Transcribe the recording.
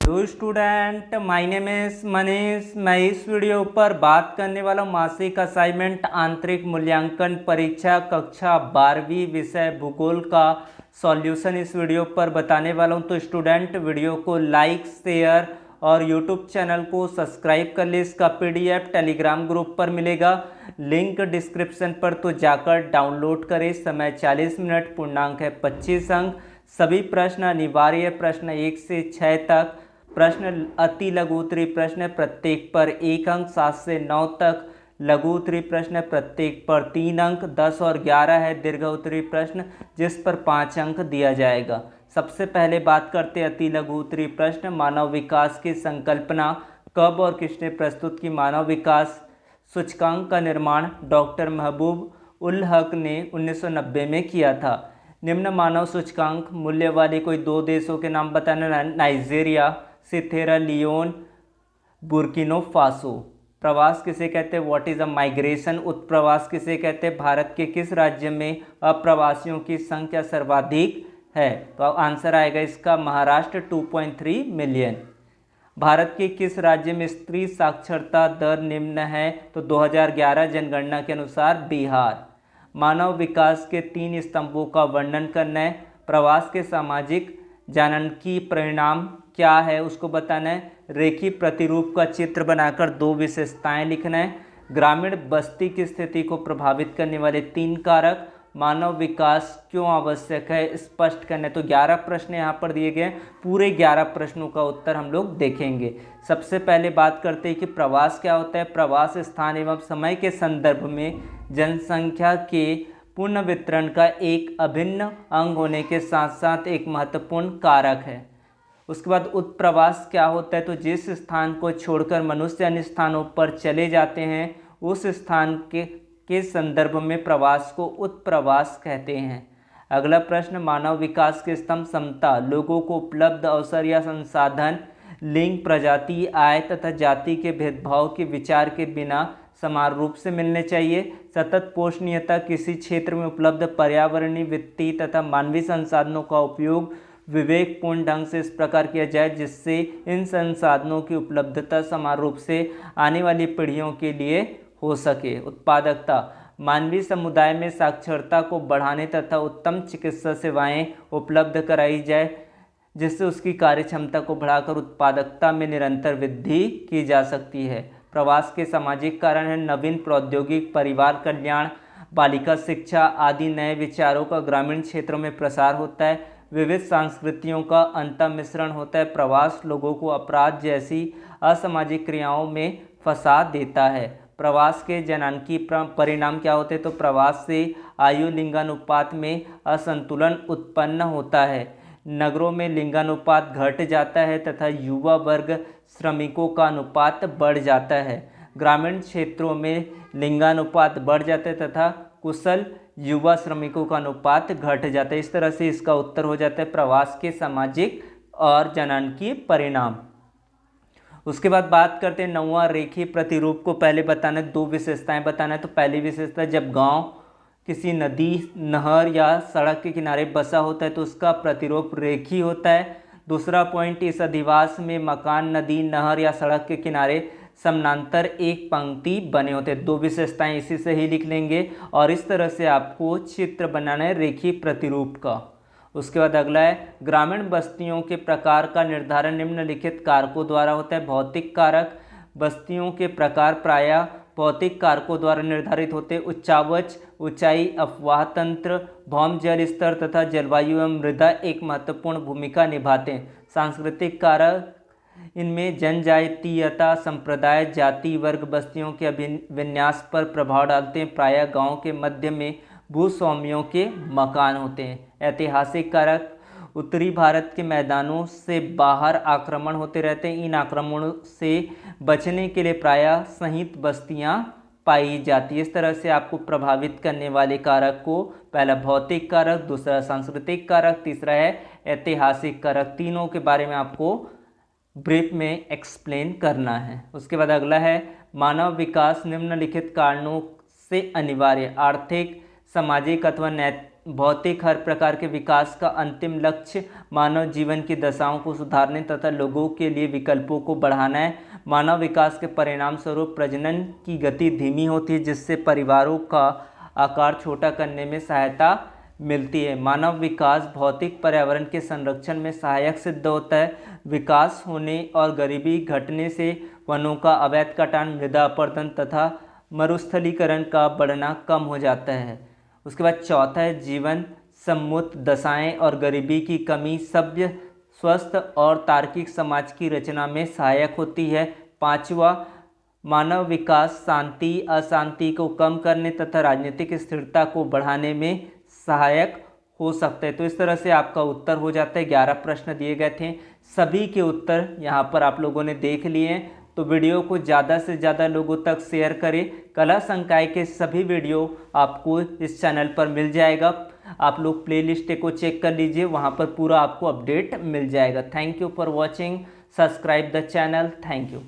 Hello student, my name is Manish. मैं इस video पर बात करने वाला हूँ मासिक असाइनमेंट आंतरिक मूल्यांकन परीक्षा कक्षा 12वीं विषय भूगोल का सॉल्यूशन इस वीडियो पर बताने वाला हूँ। तो स्टूडेंट वीडियो को लाइक, शेयर और यूट्यूब चैनल को सब्सक्राइब कर ले। इसका पीडीएफ टेलीग्राम ग्रुप पर मिलेगा, लिंक डिस्क्रिप्शन पर, तो जाकर डाउनलोड करें। समय 40 मिनट, पूर्णांक है 25 अंक। सभी प्रश्न अनिवार्य, प्रश्न 1 से 6 तक। प्रश्न अति लघु उत्तरीय प्रश्न प्रत्येक पर 1 अंक, 7 से 9 तक लघु उत्तरीय प्रश्न प्रत्येक पर 3 अंक, 10 और 11 है दीर्घ उत्तरीय प्रश्न जिस पर 5 अंक दिया जाएगा। सबसे पहले बात करते हैं अति लघु उत्तरीय प्रश्न। मानव विकास की संकल्पना कब और किसने प्रस्तुत की? मानव विकास सूचकांक का निर्माण डॉक्टर महबूब उल हक ने 1990 में किया था। निम्न मानव सूचकांक मूल्य वाले कोई 2 देशों के नाम बताना। Nigeria, Sierra Leone, Burkina Faso. प्रवास किसे कहते हैं? What is a migration. उत्प्रवास किसे कहते हैं? भारत के किस राज्य में अप्रवासियों की संख्या सर्वाधिक है? तो आंसर आएगा इसका महाराष्ट्र, 2.3 मिलियन। भारत के किस राज्य में स्त्री साक्षरता दर निम्न है? तो 2011 जनगणना के अनुसार बिहार। मानव विकास के 3 स्तंभों का वर्णन करना है। प्रवास के सामाजिक जानकी परिणाम क्या है उसको बताना है। रेखीय प्रतिरूप का चित्र बनाकर 2 विशेषताएं लिखना है। ग्रामीण बस्ती की स्थिति को प्रभावित करने वाले 3 कारक। मानव विकास क्यों आवश्यक है स्पष्ट करना है। तो 11 प्रश्न यहाँ पर दिए गए, पूरे 11 प्रश्नों का उत्तर हम लोग देखेंगे। सबसे पहले बात करते हैं कि प्रवास क्या होता है। प्रवास स्थान एवं समय के संदर्भ में जनसंख्या के पूर्ण वितरण का एक अभिन्न अंग होने के साथ साथ एक महत्वपूर्ण कारक है। उसके बाद उत्प्रवास क्या होता है? तो जिस स्थान को छोड़कर मनुष्य अन्य स्थानों पर चले जाते हैं उस स्थान के संदर्भ में प्रवास को उत्प्रवास कहते हैं। अगला प्रश्न, मानव विकास के स्तंभ समता, लोगों को उपलब्ध अवसर या संसाधन, लिंग, प्रजाति, आय तथा जाति के भेदभाव के विचार के बिना समान रूप से मिलने चाहिए। सतत पोषणीयता, किसी क्षेत्र में उपलब्ध पर्यावरणीय, वित्तीय तथा मानवीय संसाधनों का उपयोग विवेकपूर्ण ढंग से इस प्रकार किया जाए जिससे इन संसाधनों की उपलब्धता समान रूप से आने वाली पीढ़ियों के लिए हो सके। उत्पादकता, मानवीय समुदाय में साक्षरता को बढ़ाने तथा उत्तम चिकित्सा सेवाएं उपलब्ध कराई जाए जिससे उसकी कार्य क्षमता को बढ़ाकर उत्पादकता में निरंतर वृद्धि की जा सकती है। प्रवास के सामाजिक कारण है नवीन प्रौद्योगिक, परिवार कल्याण, बालिका शिक्षा आदि नए विचारों का ग्रामीण क्षेत्रों में प्रसार होता है। विविध संस्कृतियों का अंतर्मिश्रण होता है। प्रवास लोगों को अपराध जैसी असामाजिक क्रियाओं में फंसा देता है। प्रवास के जनांकी परिणाम क्या होते हैं? तो प्रवास से आयु लिंगानुपात में असंतुलन उत्पन्न होता है। नगरों में लिंगानुपात घट जाता है तथा युवा वर्ग श्रमिकों का अनुपात बढ़ जाता है। ग्रामीण क्षेत्रों में लिंगानुपात बढ़ जाता है तथा कुशल युवा श्रमिकों का अनुपात घट जाता है। इस तरह से इसका उत्तर हो जाता है प्रवास के सामाजिक और जनांकीय परिणाम। उसके बाद बात करते हैं 9वां, रेखीय प्रतिरूप को पहले बताना है, 2 विशेषताएं बताना है। तो पहली विशेषता, जब गांव किसी नदी, नहर या सड़क के किनारे बसा होता है तो उसका प्रतिरूप रेखीय होता है। दूसरा पॉइंट, इस अधिवास में मकान नदी, नहर या सड़क के किनारे समानांतर एक पंक्ति बने होते हैं। 2 विशेषताएं इसी से ही लिख लेंगे और इस तरह से आपको चित्र बनाना है रेखीय प्रतिरूप का। उसके बाद अगला है, ग्रामीण बस्तियों के प्रकार का निर्धारण निम्नलिखित कारकों द्वारा होता है। भौतिक कारक, बस्तियों के प्रकार प्रायः भौतिक कारकों द्वारा निर्धारित होते हैं। उच्चावच, ऊंचाई, अफवाह तंत्र, भौम जल स्तर तथा जलवायु एवं मृदा एक महत्वपूर्ण भूमिका निभाते हैं। सांस्कृतिक कारक, इनमें जनजातीयता, संप्रदाय, जाति, वर्ग बस्तियों के विन्यास पर प्रभाव डालते हैं। प्रायः गांव के मध्य में भूस्वामियों के मकान होते हैं। ऐतिहासिक कारक, उत्तरी भारत के मैदानों से बाहर आक्रमण होते रहते हैं। इन आक्रमणों से बचने के लिए प्रायः संहित बस्तियां पाई जाती है। इस तरह से आपको प्रभावित करने वाले कारक को, पहला भौतिक कारक, दूसरा सांस्कृतिक कारक, तीसरा है ऐतिहासिक कारक, तीनों के बारे में आपको ब्रीफ में एक्सप्लेन करना है। उसके बाद अगला है, मानव विकास निम्नलिखित कारणों से अनिवार्य आर्थिक, सामाजिक अथवा भौतिक हर प्रकार के विकास का अंतिम लक्ष्य मानव जीवन की दशाओं को सुधारने तथा लोगों के लिए विकल्पों को बढ़ाना है। मानव विकास के परिणाम स्वरूप प्रजनन की गति धीमी होती है, जिससे परिवारों का आकार छोटा करने में सहायता मिलती है। मानव विकास भौतिक पर्यावरण के संरक्षण में सहायक सिद्ध होता है। विकास होने और गरीबी घटने से वनों का अवैध कटान, मृदा अपरदन तथा मरुस्थलीकरण का बढ़ना कम हो जाता है। उसके बाद चौथा है जीवन सम्मुत दशाएं और गरीबी की कमी सभ्य, स्वस्थ और तार्किक समाज की रचना में सहायक होती है। पांचवा, मानव विकास शांति अशांति को कम करने तथा राजनीतिक स्थिरता को बढ़ाने में सहायक हो सकते हैं। तो इस तरह से आपका उत्तर हो जाता है। 11 प्रश्न दिए गए थे, सभी के उत्तर यहाँ पर आप लोगों ने देख लिए हैं। तो वीडियो को ज़्यादा से ज़्यादा लोगों तक शेयर करें। कला संकाय के सभी वीडियो आपको इस चैनल पर मिल जाएगा। आप लोग प्लेलिस्ट को चेक कर लीजिए, वहाँ पर पूरा आपको अपडेट मिल जाएगा। Thank you for watching, subscribe the channel. Thank you.